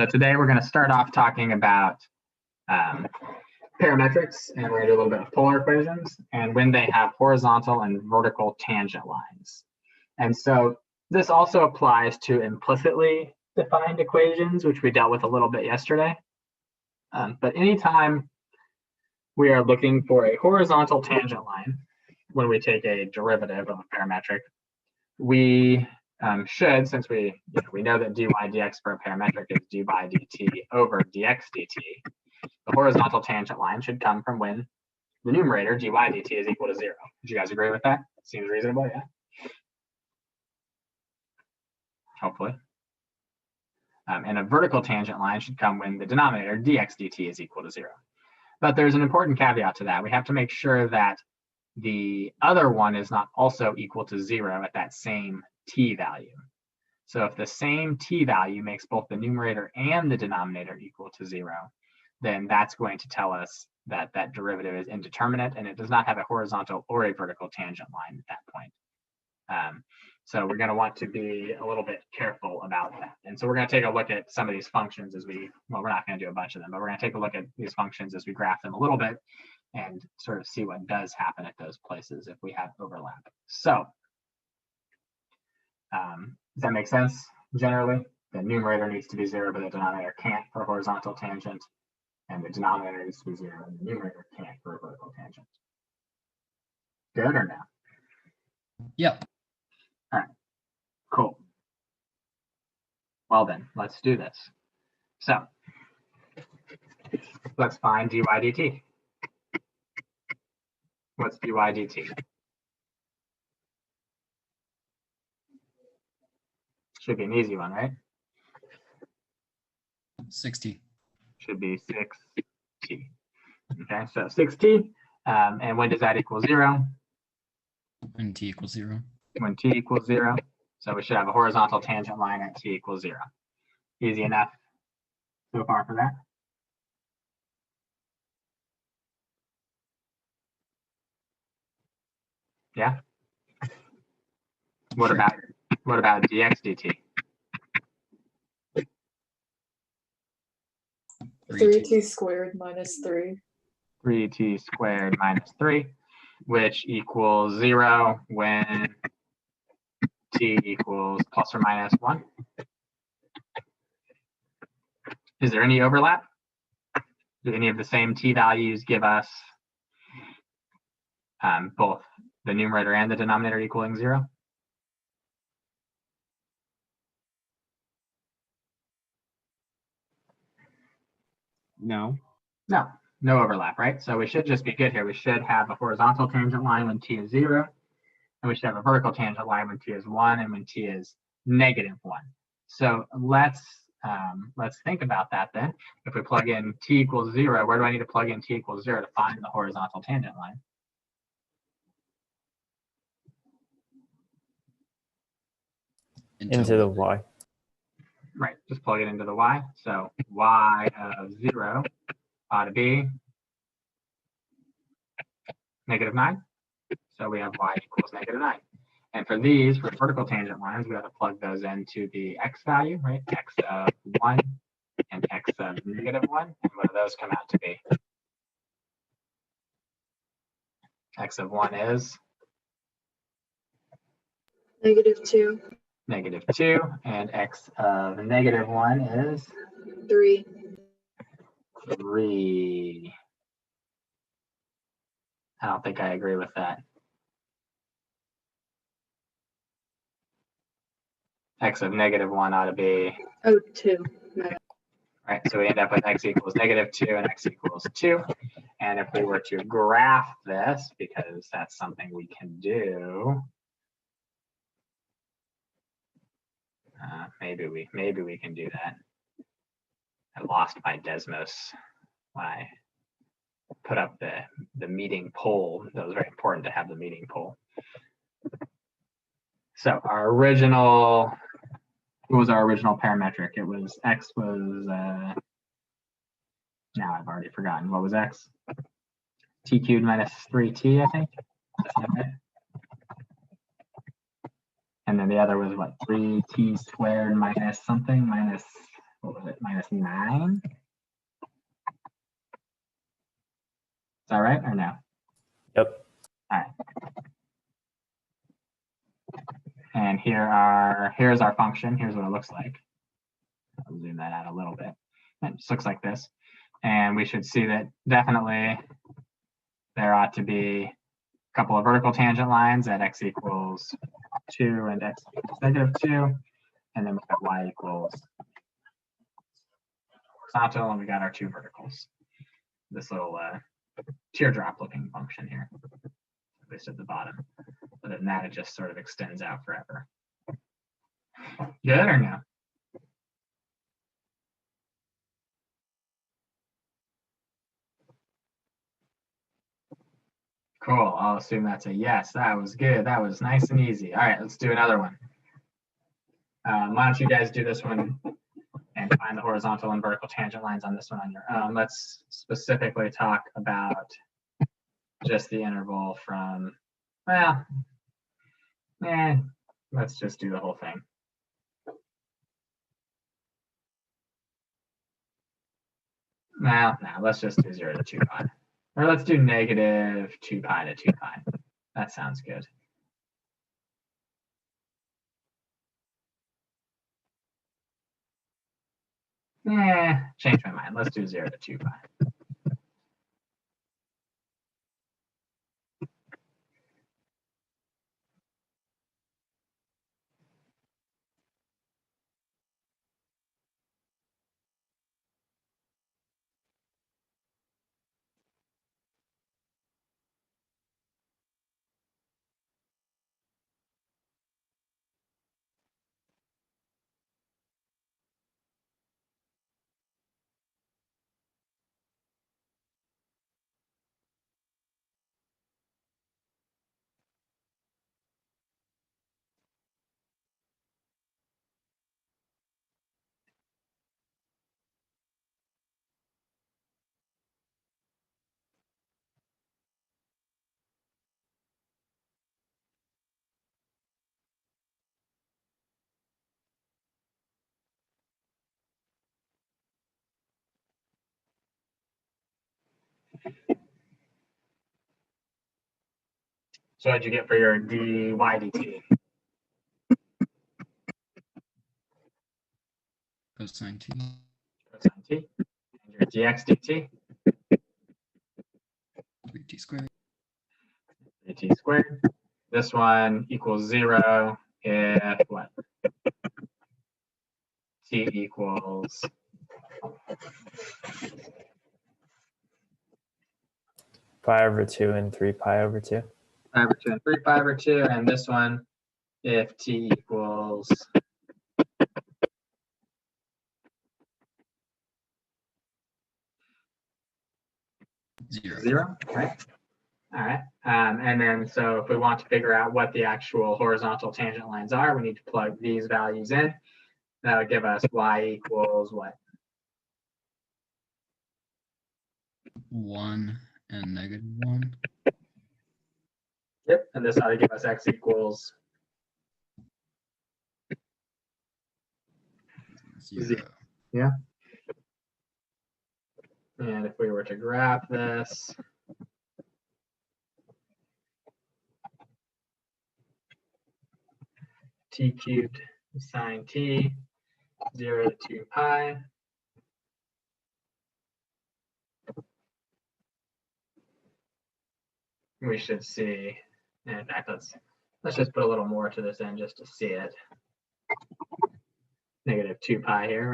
So today we're going to start off talking about parametrics, and we're going to do a little bit of polar equations and when they have horizontal and vertical tangent lines. And so this also applies to implicitly defined equations, which we dealt with a little bit yesterday. But anytime we are looking for a horizontal tangent line, when we take a derivative of a parametric, we should, since we know that dy dx for a parametric is dy dt over dx dt, the horizontal tangent line should come from when the numerator dy dt is equal to 0. Would you guys agree with that? Seems reasonable, yeah? Hopefully. And a vertical tangent line should come when the denominator dx dt is equal to 0. But there's an important caveat to that. We have to make sure that the other one is not also equal to 0 at that same t value. So if the same t value makes both the numerator and the denominator equal to 0, then that's going to tell us that that derivative is indeterminate and it does not have a horizontal or a vertical tangent line at that point. So we're going to want to be a little bit careful about that. And so we're going to take a look at some of these functions as we're not going to do a bunch of them, but we're going to take a look at these functions as we graph them a little bit and sort of see what does happen at those places if we have overlap. So does that make sense generally? The numerator needs to be 0, but the denominator can't for a horizontal tangent. And the denominator needs to be 0, and the numerator can't for a vertical tangent. Good or no? Yep. All right, cool. Well then, let's do this. So let's find dy dt. What's dy dt? Should be an easy one, right? 60. Should be 6t. Okay, so 6t. And when does that equal 0? When t equals 0. When t equals 0. So we should have a horizontal tangent line at t equals 0. Easy enough so far for that. Yeah. What about dx dt? 3t squared minus 3. 3t squared minus 3, which equals 0 when t equals plus or minus 1. Is there any overlap? Do any of the same t values give us both the numerator and the denominator equaling 0? No. No overlap, right? So we should just be good here. We should have a horizontal tangent line when t is 0, and we should have a vertical tangent line when t is 1 and when t is -1. So let's think about that then. If we plug in t equals 0, where do I need to plug in t equals 0 to find the horizontal tangent line? Into the y. Right, just plug it into the y. So y of 0 ought to be -9. So we have y equals -9. And for these, for vertical tangent lines, we have to plug those into the x value, right? X of 1 and x of -1. And what do those come out to be? X of 1 is -2. -2, and x of -1 is 3. 3. I don't think I agree with that. X of -1 ought to be 2. right. So we end up with x equals -2 and x equals 2. And if we were to graph this, because that's something we can do, maybe we can do that. I lost my Desmos when I put up the meeting poll. That was very important to have the meeting poll. So our original, what was our original parametric? It was x was, now I've already forgotten. What was x? T cubed minus 3t, I think. And then the other was what? 3t squared minus something, minus, what was it? minus 9. Is that right or no? Yep. All right. And here's our function. Here's what it looks like. I'll zoom that out a little bit. It just looks like this. And we should see that definitely there ought to be a couple of vertical tangent lines at x equals 2 and x equals -2. And then we have y equals horizontal, and we got our 2 verticals. This little teardrop looking function here, at least at the bottom. But then that it just sort of extends out forever. Good or no? Cool. I'll assume that's a yes. That was good. That was nice and easy. All right, let's do another one. Why don't you guys do this one and find the horizontal and vertical tangent lines on this one on your own. Let's specifically talk about just the interval from, well, let's just do the whole thing. No, let's just do 0 to 2 pi. Or let's do -2 pi to 2 pi. That sounds good. Change my mind. Let's do 0 to 2 pi. So what'd you get for your dy dt? Cosine t. Cosine t. And your dx dt? 3t squared. 3t squared. This one equals 0 if what? T equals Pi over 2 and 3 pi over 2. 5 over 2 and 3 pi over 2. And this one if t equals Zero. 0, right? All right. And then so if we want to figure out what the actual horizontal tangent lines are, we need to plug these values in. That would give us y equals what? 1 and -1. Yep. And this ought to give us x equals 0. Yeah. And if we were to graph this, t cubed sine t, 0 to 2 pi. We should see, and in fact, let's just put a little more to this end just to see it. -2 pi here,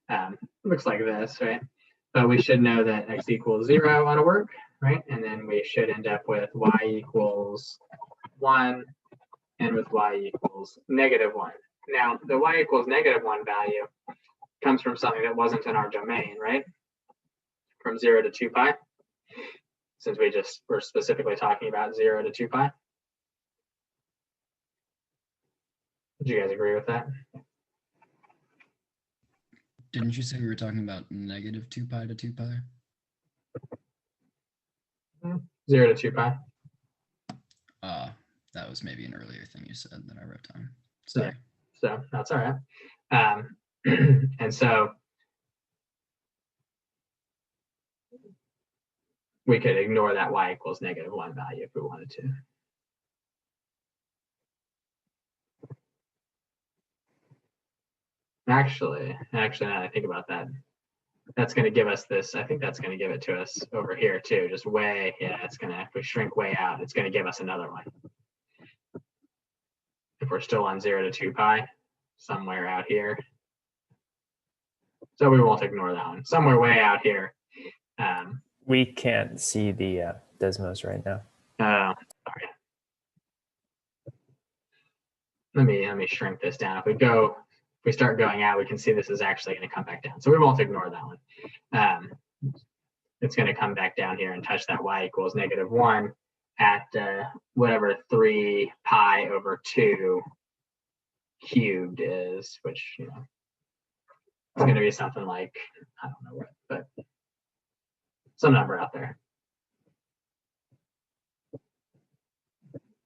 right? Looks like this, right? But we should know that x equals 0 ought to work, right? And then we should end up with y equals 1 and with y equals -1. Now, the y equals -1 value comes from something that wasn't in our domain, right? From 0 to 2 pi, since we're specifically talking about 0 to 2 pi. Would you guys agree with that? Didn't you say we were talking about -2 pi to 2 pi? 0 to 2 pi. That was maybe an earlier thing you said that I wrote down. Sorry. So that's all right. And so we could ignore that y equals -1 value if we wanted to. Actually, now that I think about that, that's going to give us this. I think that's going to give it to us over here too. Just way, yeah, it's going to, if we shrink way out, it's going to give us another one. If we're still on 0 to 2 pi, somewhere out here. So we won't ignore that one. Somewhere way out here. We can't see the Desmos right now. Sorry. Let me shrink this down. If we start going out, we can see this is actually going to come back down. So we won't ignore that one. It's going to come back down here and touch that y equals -1 at whatever 3 pi over 2 cubed is, which, you know, it's going to be something like, I don't know what, but some number out there.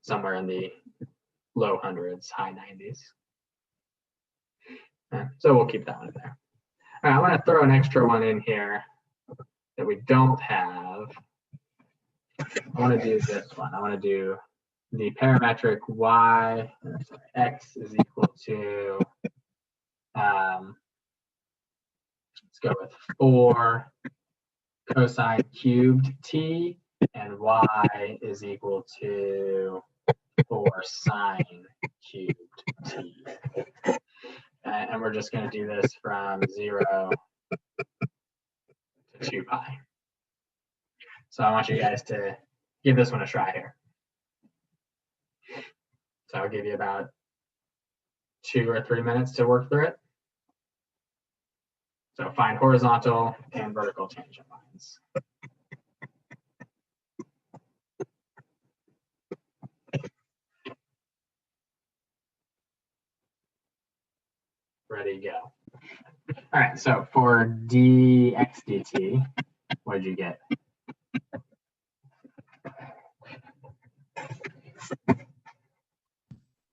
Somewhere in the low hundreds, high 90s. So we'll keep that one in there. All right, I want to throw an extra one in here that we don't have. I want to do this one. I want to do the parametric x is equal to, let's go with 4 cosine cubed t, and y is equal to 4 sine cubed t. And we're just going to do this from 0 to 2 pi. So I want you guys to give this one a try here. So I'll give you about 2 or 3 minutes to work through it. So find horizontal and vertical tangent lines. Ready, go. All right, so for dx dt, what did you get?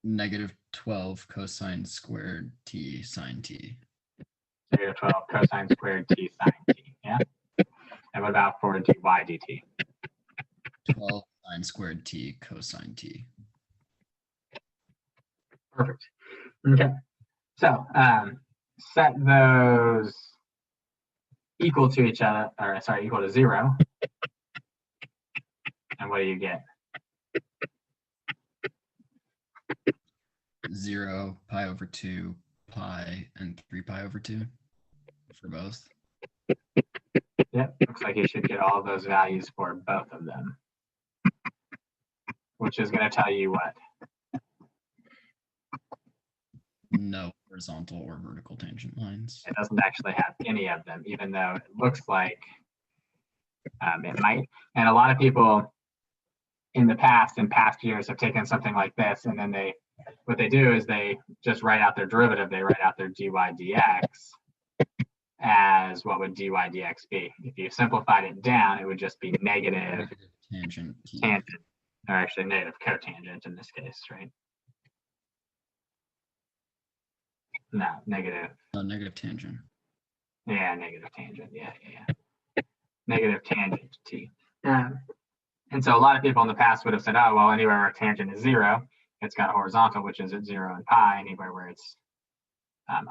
-12 cosine squared t sine t. -12 cosine squared t sine t, yeah? And what about for dy dt? 12 sine squared t cosine t. Perfect. Okay. So set those equal to each other, or sorry, equal to 0. And what do you get? 0, pi over 2, pi, and 3 pi over 2 for both. Yep, looks like you should get all those values for both of them, which is going to tell you what? No horizontal or vertical tangent lines. It doesn't actually have any of them, even though it looks like it might. And a lot of people in past years have taken something like this, and then what they do is they just write out their derivative. They write out their dy dx as what would dy dx be. If you simplified it down, it would just be negative Tangent t. tangent, or actually negative cotangent in this case, right? No, negative. No, negative tangent. Yeah, negative tangent. Yeah. Negative tangent t. And so a lot of people in the past would have said, oh, well, anywhere where tangent is 0, it's got a horizontal, which is at 0 and pi. Anywhere where it's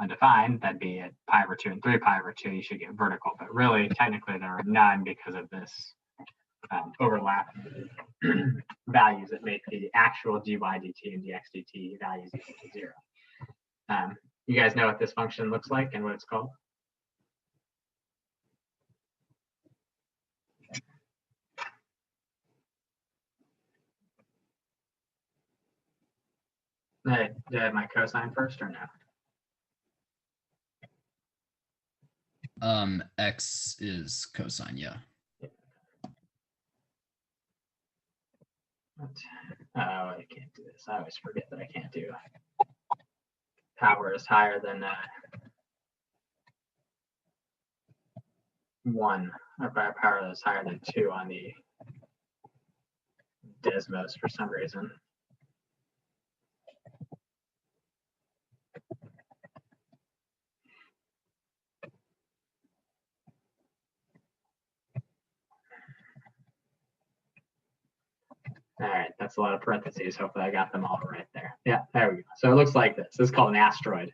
undefined, that'd be at pi over 2 and 3 pi over 2, you should get vertical. But really, technically, there are none because of this overlap values that make the actual dy dt and dx dt values equal to 0. You guys know what this function looks like and what it's called? Did I have my cosine first or no? X is cosine, yeah. Oh, I can't do this. I always forget that I can't do power is higher than 1, or power is higher than 2 on the Desmos for some reason. That's a lot of parentheses. Hopefully I got them all right there. Yeah, there we go. So it looks like this. This is called an asteroid.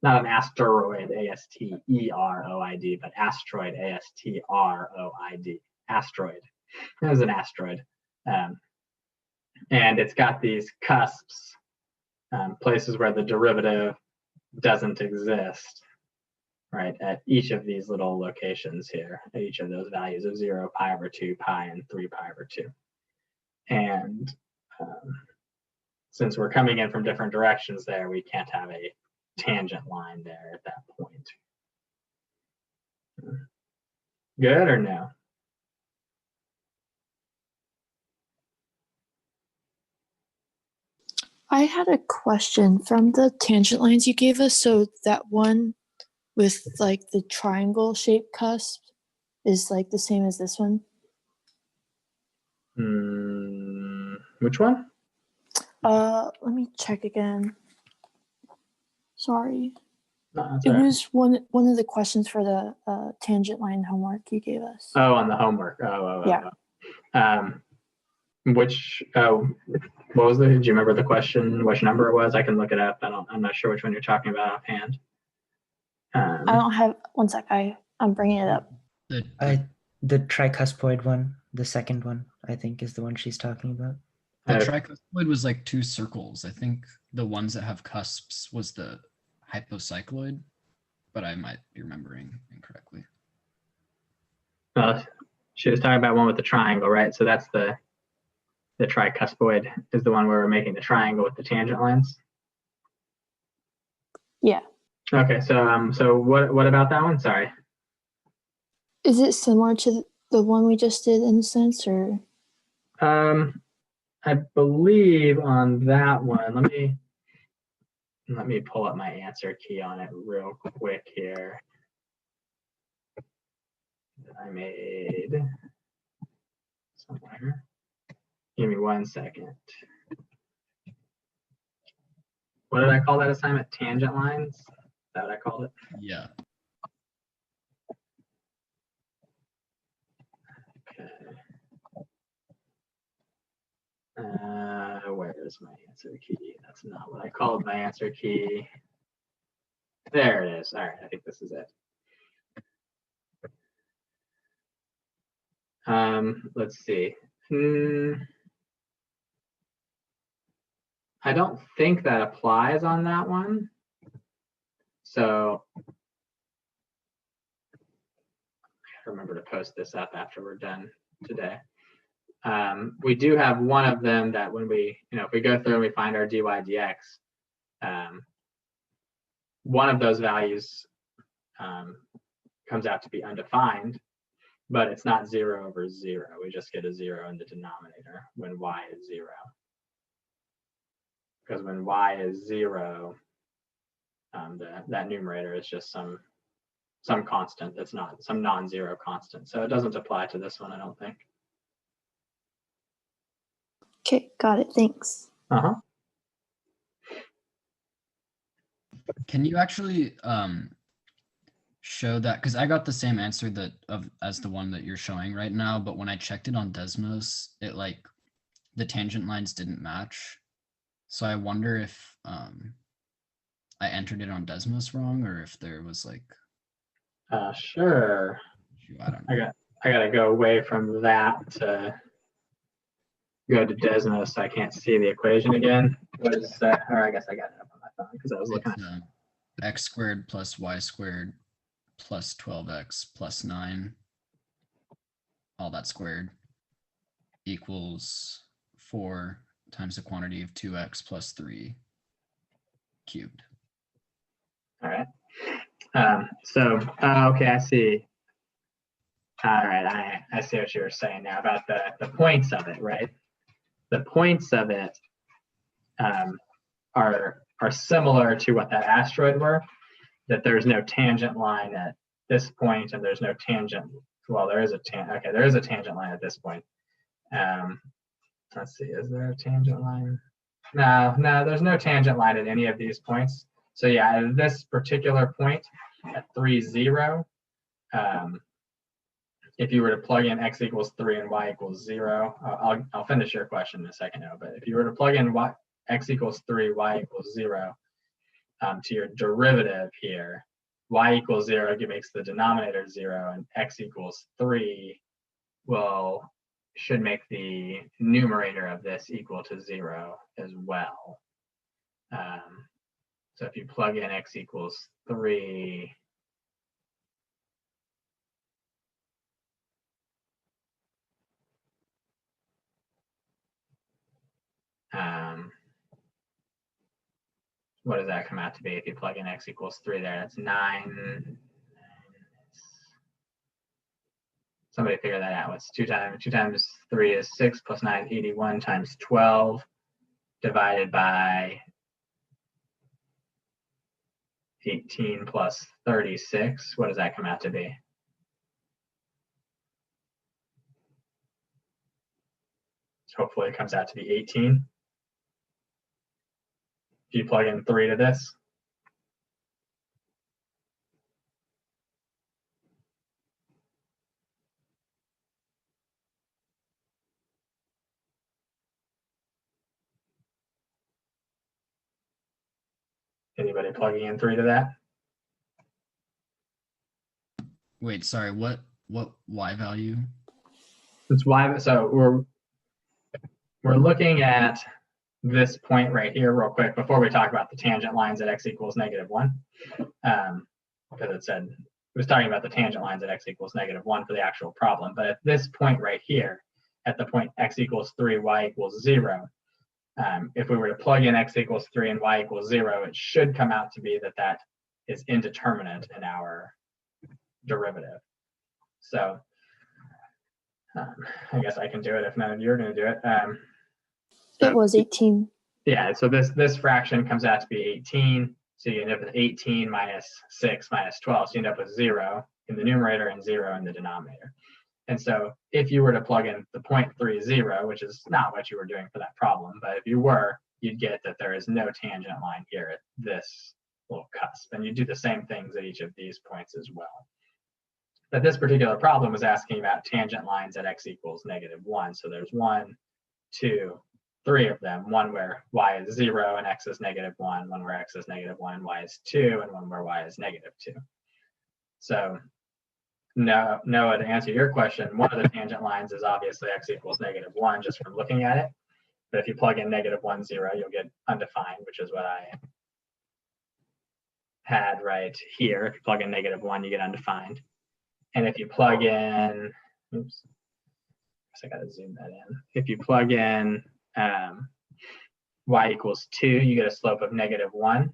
Not an asteroid, A-S-T-E-R-O-I-D, but asteroid, A-S-T-R-O-I-D. Asteroid. It is an asteroid. And it's got these cusps, places where the derivative doesn't exist, right, at each of these little locations here, at each of those values of 0, pi over 2, pi, and 3 pi over 2. And since we're coming in from different directions there, we can't have a tangent line there at that point. Good or no? I had a question from the tangent lines you gave us. So that one with like the triangle shaped cusp is like the same as this one? Which one? Let me check again. Sorry. No, that's It all right. was one of the questions for the tangent line homework you gave us. Oh, on the homework. Yeah. What was the, do you remember the question, which number it was? I can look it up. I'm not sure which one you're talking about offhand. I don't have, one sec, I'm bringing it up. The tricuspid one, the second one, I think is the one she's talking about. The tricuspid was like 2 circles. I think the ones that have cusps was the hypocycloid, but I might be remembering incorrectly. She was talking about one with the triangle, right? So that's the tricuspid is the one where we're making the triangle with the tangent lines. Yeah. Okay, so what about that one? Sorry. Is it similar to the one we just did in a sense, or? I believe on that one, let me pull up my answer key on it real quick here. That I made somewhere. Give me 1 second. What did I call that assignment? Tangent lines? Is that what I called it? Yeah. Okay. Where is my answer key? That's not what I called my answer key. There it is. All right, I think this is it. Let's see. I don't think that applies on that one. So I gotta remember to post this up after we're done today. We do have one of them that when we, if we go through and we find our dy dx, one of those values comes out to be undefined, but it's not 0 over 0. We just get a 0 in the denominator when y is 0. Because when y is 0, that numerator is just some constant that's not some non-zero constant. So it doesn't apply to this one, I don't think. Okay, got it. Thanks. Uh-huh. Can you actually show that? Because I got the same answer as the one that you're showing right now, but when I checked it on Desmos, it like the tangent lines didn't match. So I wonder if I entered it on Desmos wrong, or if there was like. Sure. I don't know. I gotta go away from that to go to Desmos so I can't see the equation again. What is that? Or I guess I got it up on my phone because I was looking at It's, x squared plus y squared plus 12x plus 9, all that squared, equals 4 times the quantity of 2x plus 3 cubed. All right. Okay, I see. All right, I see what you were saying now about the points of it, right? The points of it are similar to what that asteroid were, that there's no tangent line at this point, and there's no tangent. Well, there is a there is a tangent line at this point. Let's see, is there a tangent line? No, there's no tangent line at any of these points. So yeah, at this particular point at 3, 0, if you were to plug in x equals 3 and y equals 0, I'll finish your question in a second now, but if you were to plug in x equals 3, y equals 0 to your derivative here, y equals 0 makes the denominator 0, and x equals 3 should make the numerator of this equal to 0 as well. So if you plug in x equals 3, what does that come out to be if you plug in x equals 3 there? That's 9. Somebody figure that out. What's 2 times 3 is 6 plus 9 is 81 times 12 divided by 18 plus 36. What does that come out to be? So hopefully it comes out to be 18. If you plug in 3 to this, anybody plugging in 3 to that? Wait, sorry, what y value? It's y. So we're looking at this point right here real quick before we talk about the tangent lines at x equals -1, because it was talking about the tangent lines at x equals -1 for the actual problem. But at this point right here, at the point x equals 3, y equals 0, if we were to plug in x equals 3 and y equals 0, it should come out to be that is indeterminate in our derivative. So I guess I can do it if none of you are going to do it. It was 18. Yeah, so this fraction comes out to be 18. So you end up with 18 minus 6 minus 12. So you end up with 0 in the numerator and 0 in the denominator. And so if you were to plug in the 0.30, which is not what you were doing for that problem, but if you were, you'd get that there is no tangent line here at this little cusp. And you do the same things at each of these points as well. But this particular problem was asking about tangent lines at x equals -1. So there's 1, 2, 3 of them, one where y is 0 and x is -1, one where x is -1 and y is 2, and one where y is -2. So no, Noah, to answer your question, one of the tangent lines is obviously x equals -1 just from looking at it. But if you plug in -1, 0, you'll get undefined, which is what I had right here. If you plug in -1, you get undefined. And if you plug in, oops, I gotta zoom that in. If you plug in y equals 2, you get a slope of -1.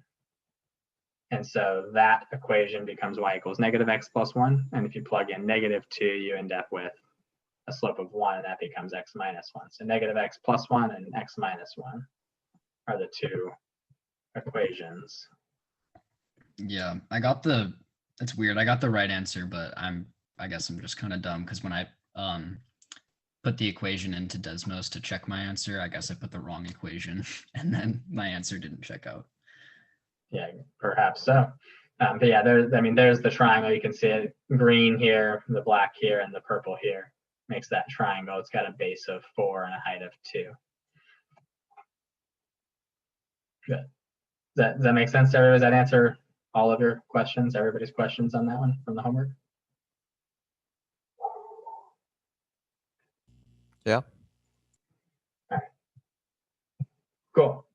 And so that equation becomes y equals -x plus 1. And if you plug in -2, you end up with a slope of 1, and that becomes x minus 1. So -x plus 1 and x minus 1 are the two equations. Yeah, it's weird. I got the right answer, but I guess I'm just kind of dumb because when I put the equation into Desmos to check my answer, I guess I put the wrong equation and then my answer didn't check out. Yeah, perhaps so. But yeah, there's the triangle. You can see it green here, the black here, and the purple here makes that triangle. It's got a base of 4 and a height of 2. Good. Does that make sense to everybody? Does that answer all of your questions, everybody's questions on that one from the homework? Yeah. All right. Cool.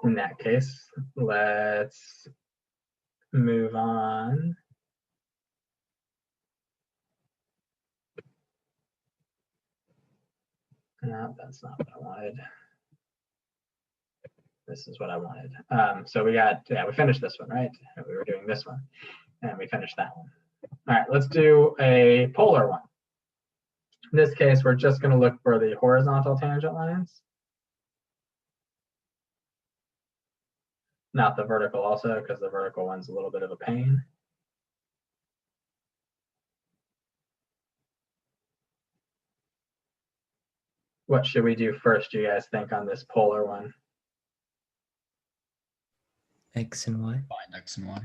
In that case, let's move on. No, that's not what I wanted. This is what I wanted. So we finished this one, right? We were doing this one, and we finished that one. All right, let's do a polar one. In this case, we're just going to look for the horizontal tangent lines. Not the vertical also, because the vertical one's a little bit of a pain. What should we do first, do you guys think, on this polar one? X and Y. Find x and y.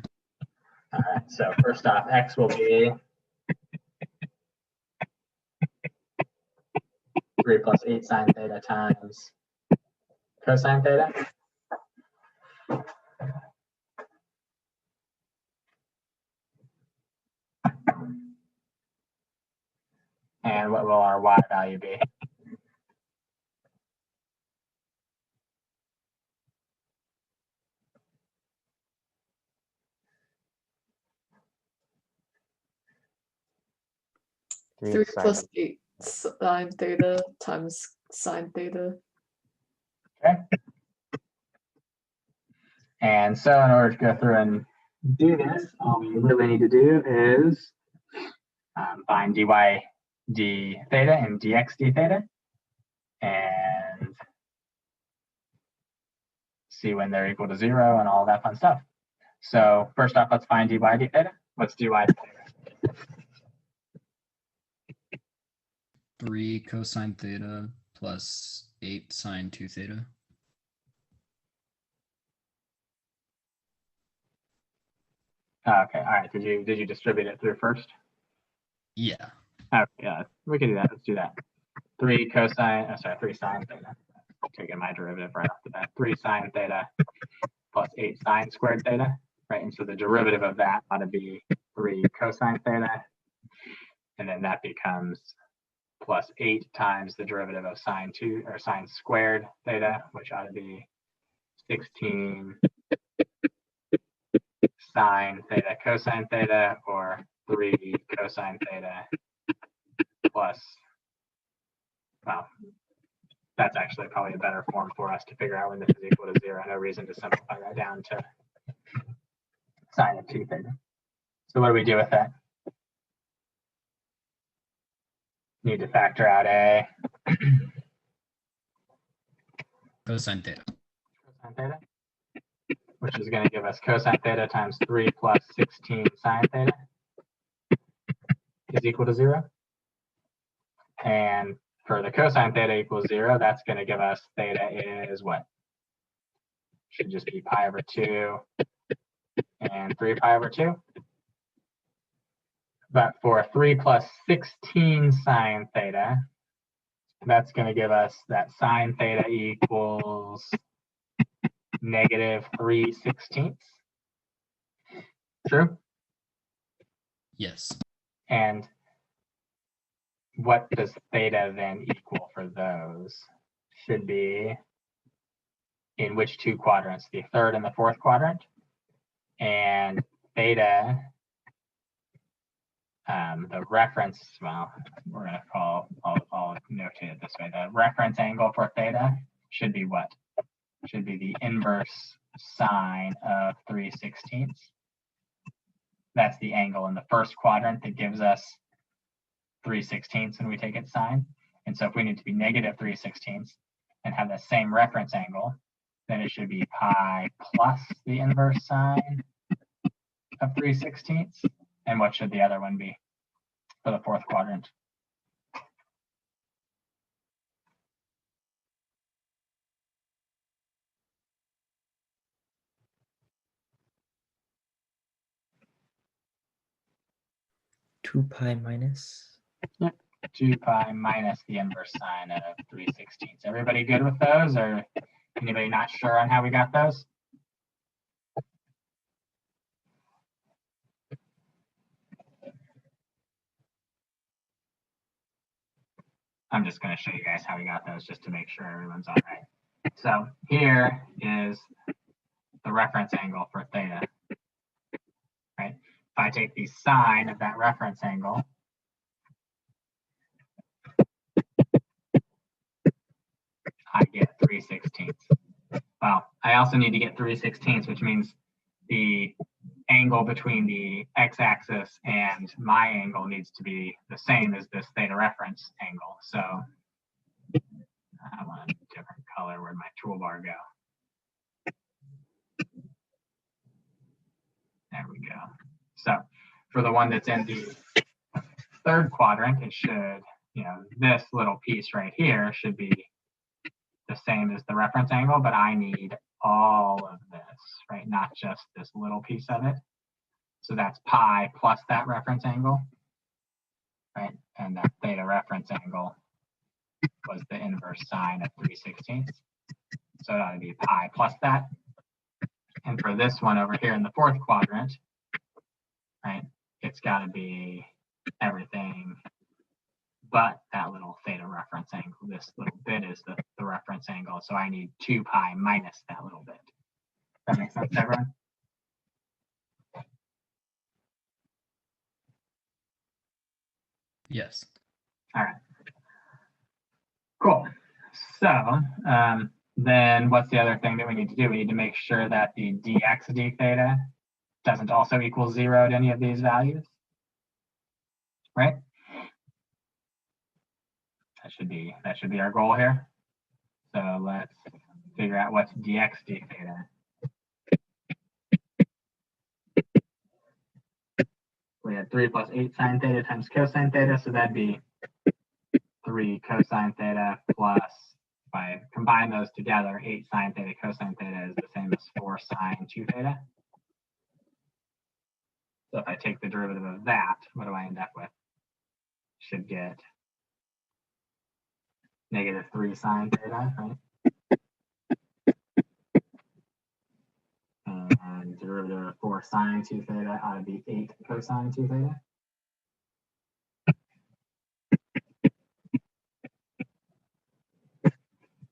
All right, so first off, x will be 3 plus 8 sine theta times cosine theta. And what will our y value be? Three sine plus 8 sine theta times sine theta. Okay. And so in order to go through and do this, all we really need to do is find dy d theta and dx d theta and see when they're equal to 0 and all that fun stuff. So first off, let's find dy d theta. What's dy d theta? 3 cosine theta plus 8 sine 2 theta. Okay, all right. Did you distribute it through first? Yeah. Okay, yeah, we can do that. Let's do that. 3 cosine, sorry, 3 sine theta. Taking my derivative right off the bat. 3 sine theta plus 8 sine squared theta, right? And so the derivative of that ought to be 3 cosine theta. And then that becomes plus 8 times the derivative of sine 2 or sine squared theta, which ought to be 16 sine theta cosine theta, or 3 cosine theta plus, well, that's actually probably a better form for us to figure out when this is equal to 0. No reason to simplify that down to sine of 2 theta. So what do we do with that? Need to factor out a Cosine theta. cosine theta, which is going to give us cosine theta times 3 plus 16 sine theta is equal to 0. And for the cosine theta equals 0, that's going to give us theta is what? Should just be pi over 2 and 3 pi over 2. But for 3 plus 16 sine theta, that's going to give us that sine theta equals negative 3/16. True? Yes. And what does theta then equal for those? Should be in which two quadrants? The third and the fourth quadrant. And theta, the reference, well, we're going to call, I'll notate it this way. The reference angle for theta should be what? Should be the inverse sine of 3/16. That's the angle in the first quadrant that gives us 3/16 when we take its sine. And so if we need to be negative 3/16 and have the same reference angle, then it should be pi plus the inverse sine of 3/16. And what should the other one be for the fourth quadrant? Two pi minus. 2 pi minus the inverse sine of 3/16. Everybody good with those, or anybody not sure on how we got those? I'm just going to show you guys how we got those just to make sure everyone's all right. So here is the reference angle for theta, right? If I take the sine of that reference angle, I get 3/16. Well, I also need to get 3/16, which means the angle between the x-axis and my angle needs to be the same as this theta reference angle. So I want a different color. Where'd my toolbar go? There we go. So for the one that's in the third quadrant, it should, this little piece right here should be the same as the reference angle, but I need all of this, right? Not just this little piece of it. So that's pi plus that reference angle, right? And that theta reference angle was the inverse sine of 3/16. So it ought to be pi plus that. And for this one over here in the fourth quadrant, right, it's got to be everything but that little theta reference angle. This little bit is the reference angle. So I need 2 pi minus that little bit. That makes sense to everyone? Yes. All right. Cool. So then what's the other thing that we need to do? We need to make sure that the dx d theta doesn't also equal 0 to any of these values, right? That should be our goal here. So let's figure out what's dx d theta. We had 3 plus 8 sine theta times cosine theta, so that'd be 3 cosine theta plus, if I combine those together, 8 sine theta cosine theta is the same as 4 sine 2 theta. So if I take the derivative of that, what do I end up with? Should get negative 3 sine theta, right? And derivative of 4 sine 2 theta ought to be 8 cosine 2 theta.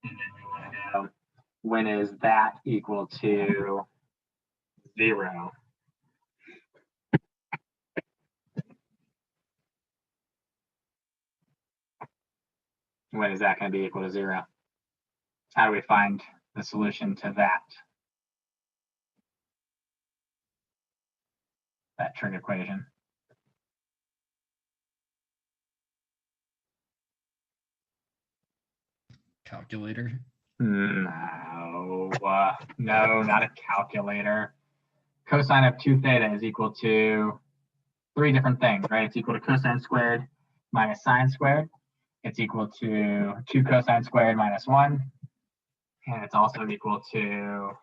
And then we want to know, when is that equal to 0? When is that going to be equal to 0? How do we find the solution to that trig equation? Calculator. No, no, not a calculator. Cosine of 2 theta is equal to 3 different things, right? It's equal to cosine squared minus sine squared. It's equal to 2 cosine squared minus 1. And it's also equal to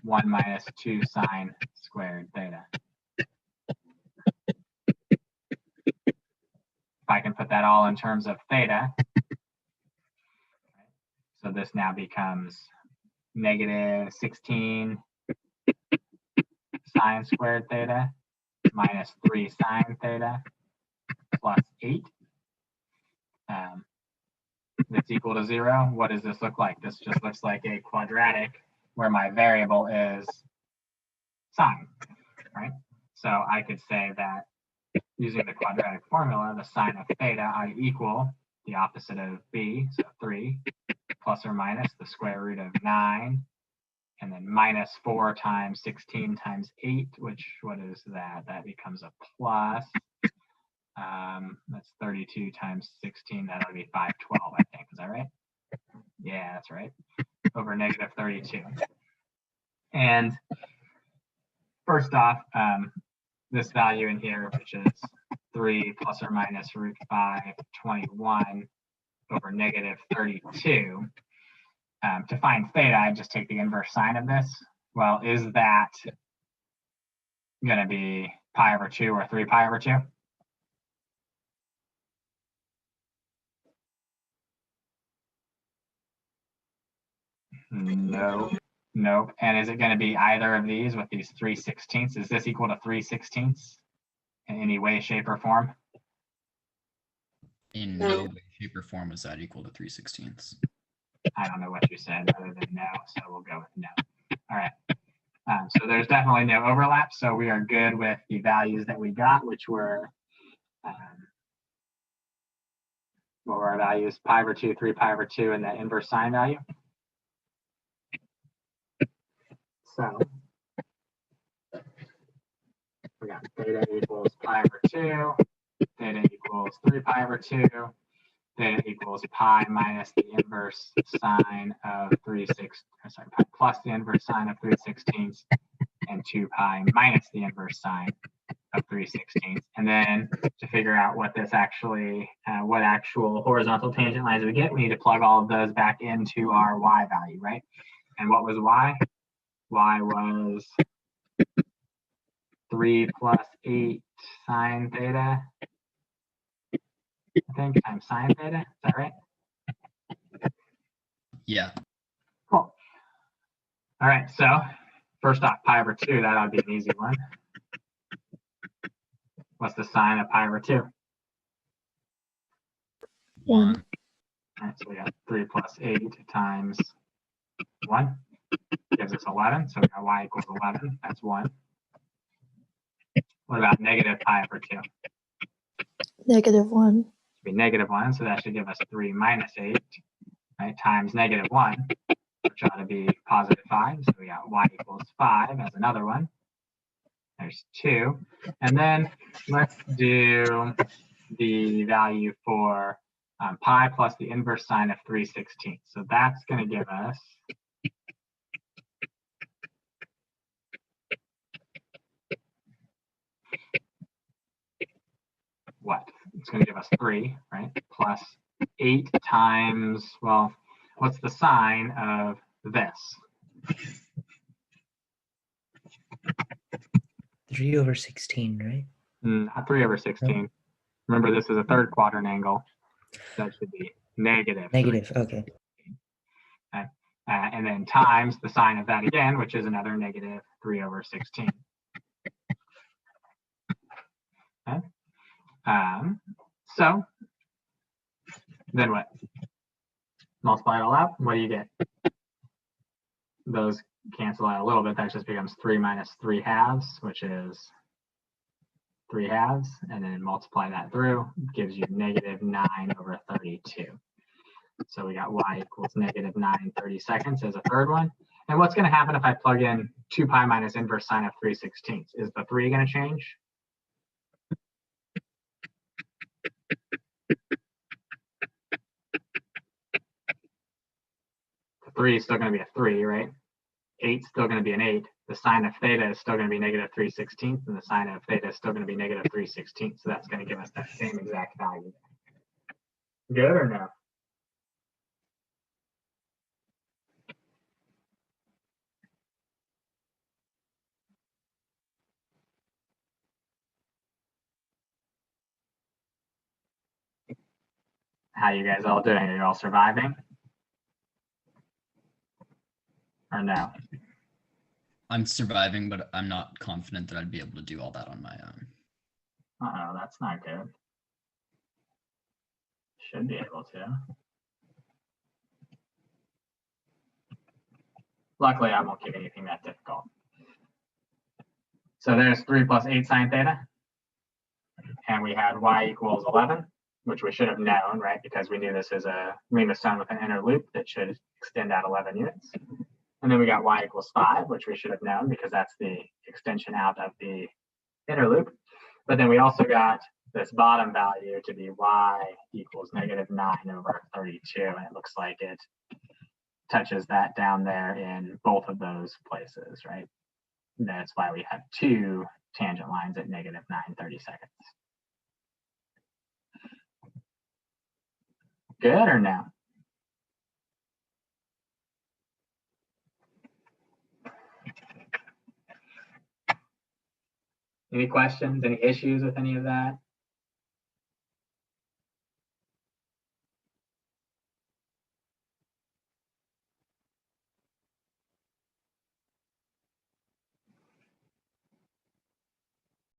1 minus 2 sine squared theta. If I can put that all in terms of theta, so this now becomes negative 16 sine squared theta minus 3 sine theta plus 8. That's equal to 0. What does this look like? This just looks like a quadratic where my variable is sine, right? So I could say that using the quadratic formula, the sine of theta ought to equal the opposite of b, so 3, plus or minus the square root of 9, and then minus 4 times 16 times 8, which, what is that? That becomes a plus. That's 32 times 16, that ought to be 512, I think. Is that right? Yeah, that's right. Over negative 32. And first off, this value in here, which is 3 plus or minus root 521 over negative 32. To find theta, I just take the inverse sine of this. Well, is that going to be pi over 2 or 3 pi over 2? No. Nope. And is it going to be either of these with these 3/16? Is this equal to 3/16 in any way, shape, or form? In no way, shape, or form is that equal to 3/16. I don't know what you said other than no, so we'll go with no. All right. So there's definitely no overlap. So we are good with the values that we got, which were, what were our values? Pi over 2, 3 pi over 2, and that inverse sine value. So we got theta equals pi over 2, theta equals 3 pi over 2, theta equals pi minus the inverse sine of pi plus the inverse sine of 3/16, and 2 pi minus the inverse sine of 3/16. And then to figure out what this actually, what actual horizontal tangent lines we get, we need to plug all of those back into our y value, right? And what was y? Y was 3 plus 8 sine theta I think, times sine theta. Is that right? Yeah. Cool. All right, so first off, pi over 2, that ought to be an easy one. What's the sine of pi over 2? 1. All right, so we got 3 plus 8 times 1 gives us 11. So we got y equals 11. That's 1. What about negative pi over 2? -1. Should be -1, so that should give us 3 minus 8, right, times -1, which ought to be positive 5. So we got y equals 5 as another one. There's 2. And then let's do the value for pi plus the inverse sine of 3/16. So that's going to give us what? It's going to give us 3, right? Plus 8 times, well, what's the sine of this? 3 over 16, right? Not 3 over 16. Remember, this is a third quadrant angle. That should be negative. Negative, okay. And then times the sine of that again, which is another negative 3 over 16. Okay. So then what? Multiply it all out. What do you get? Those cancel out a little bit. That just becomes 3 minus 3 halves, which is 3 halves. And then multiply that through, gives you negative 9 over 32. So we got y equals negative 9/32 as a third one. And what's going to happen if I plug in 2 pi minus inverse sine of 3/16? Is the 3 going to change? The 3 is still going to be a 3, right? 8 is still going to be an 8. The sine of theta is still going to be negative 3/16, and the sine of theta is still going to be negative 3/16. So that's going to give us that same exact value. Good or no? How you guys all doing? Are you all surviving? Or no? I'm surviving, but I'm not confident that I'd be able to do all that on my own. Uh-oh, that's not good. Should be able to. Luckily, I won't give anything that difficult. So there's 3 plus 8 sine theta. And we had y equals 11, which we should have known, right? Because we knew this is a Remus sum with an inner loop that should extend out 11 units. And then we got y equals 5, which we should have known because that's the extension out of the inner loop. But then we also got this bottom value to be y equals negative 9 over 32. And it looks like it touches that down there in both of those places, right? And that's why we have 2 tangent lines at negative 9/32. Good or no? Any questions, any issues with any of that?